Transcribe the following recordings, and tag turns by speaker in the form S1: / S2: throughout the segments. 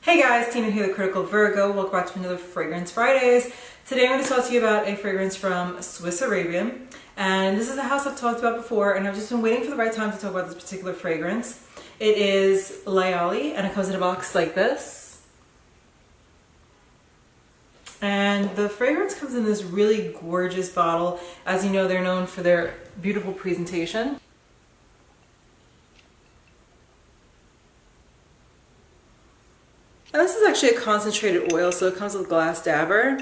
S1: Hey guys, Tina here, the Critical Virgo. Welcome back to another Fragrance Fridays. Today I'm going to talk to you about a fragrance from SwissArabian. And this is a house I've talked about before, and I've just been waiting for the right time to talk about this particular fragrance. It is Layali, and it comes in a box like this. And the fragrance comes in this really gorgeous bottle. As you know, they're known for their beautiful presentation. And this is actually a concentrated oil, so it comes with glass dabber.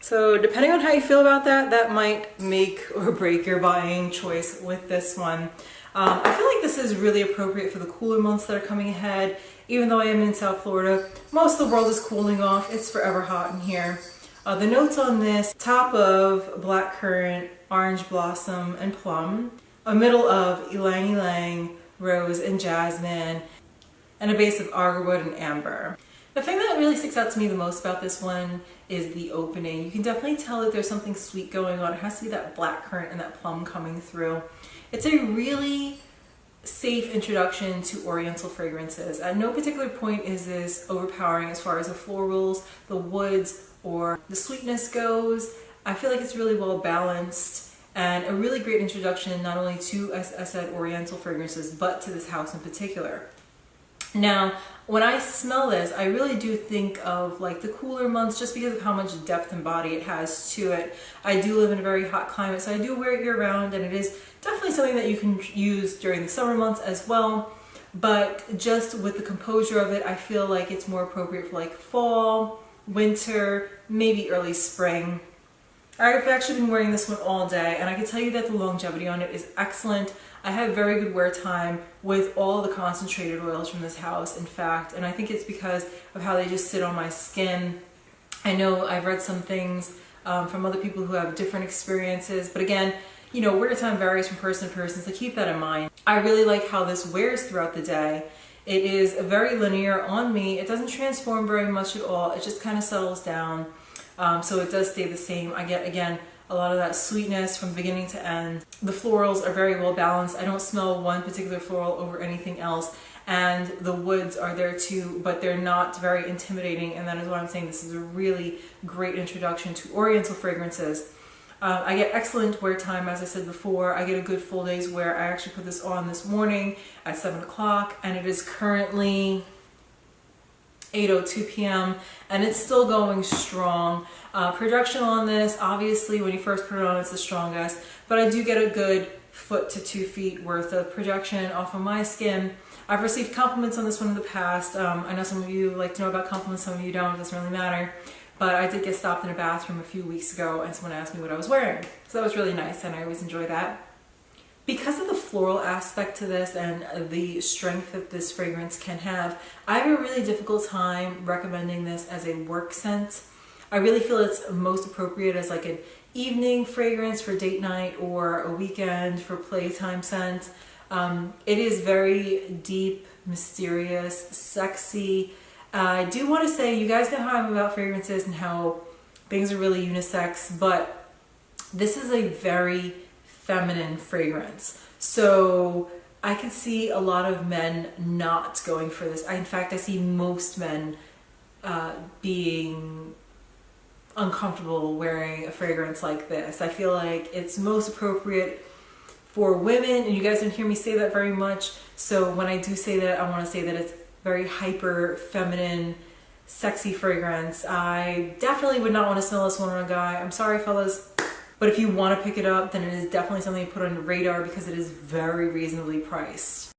S1: So depending on how you feel about that, that might make or break your buying choice with this one. I feel like this is really appropriate for the cooler months that are coming ahead. Even though I am in South Florida, most of the world is cooling off. It's forever hot in here. The notes on this: top of black currant, orange blossom, and plum. A middle of Ylang-Ylang, rose, and jasmine. And a base of agar wood and amber. The thing that really sticks out to me the most about this one is the opening. You can definitely tell that there's something sweet going on. It has to be that black currant and that plum coming through. It's a really safe introduction to oriental fragrances. At no particular point is this overpowering as far as the florals, the woods, or the sweetness goes. I feel like it's really well balanced and a really great introduction not only to, as I said, oriental fragrances, but to this house in particular. Now, when I smell this, I really do think of like the cooler months just because of how much depth and body it has to it. I do live in a very hot climate, so I do wear it year round, and it is definitely something that you can use during the summer months as well. But just with the composure of it, I feel like it's more appropriate for like fall, winter, maybe early spring. I've actually been wearing this one all day, and I can tell you that the longevity on it is excellent. I have very good wear time with all the concentrated oils from this house, in fact, and I think it's because of how they just sit on my skin. I know I've read some things from other people who have different experiences, but again, you know, wear time varies from person to person, so keep that in mind. I really like how this wears throughout the day. It is very linear on me. It doesn't transform very much at all. It just kind of settles down. So it does stay the same. I get, again, a lot of that sweetness from beginning to end. The florals are very well balanced. I don't smell one particular floral over anything else. And the woods are there too, but they're not very intimidating. And that is why I'm saying this is a really great introduction to oriental fragrances. I get excellent wear time, as I said before. I get a good full day's wear. I actually put this on this morning at 7 o'clock, and it is currently 8:02 p.m. and it's still going strong. Production on this, obviously when you first put it on, it's the strongest, but I do get a good foot to 2 feet worth of production off of my skin. I've received compliments on this one in the past. I know some of you like to know about compliments, some of you don't. It doesn't really matter. But I did get stopped in a bathroom a few weeks ago and someone asked me what I was wearing. So that was really nice, and I always enjoy that. Because of the floral aspect to this and the strength that this fragrance can have, I have a really difficult time recommending this as a work scent. I really feel it's most appropriate as like an evening fragrance for date night or a weekend for playtime scent. It is very deep, mysterious, sexy. I do want to say, you guys know how I'm about fragrances and how things are really unisex, but this is a very feminine fragrance. So I can see a lot of men not going for this. In fact, I see most men being uncomfortable wearing a fragrance like this. I feel like it's most appropriate for women, and you guys don't hear me say that very much. So when I do say that, I want to say that it's very hyper feminine, sexy fragrance. I definitely would not want to smell this one on a guy. I'm sorry, fellas. But if you want to pick it up, then it is definitely something to put on your radar because it is very reasonably priced.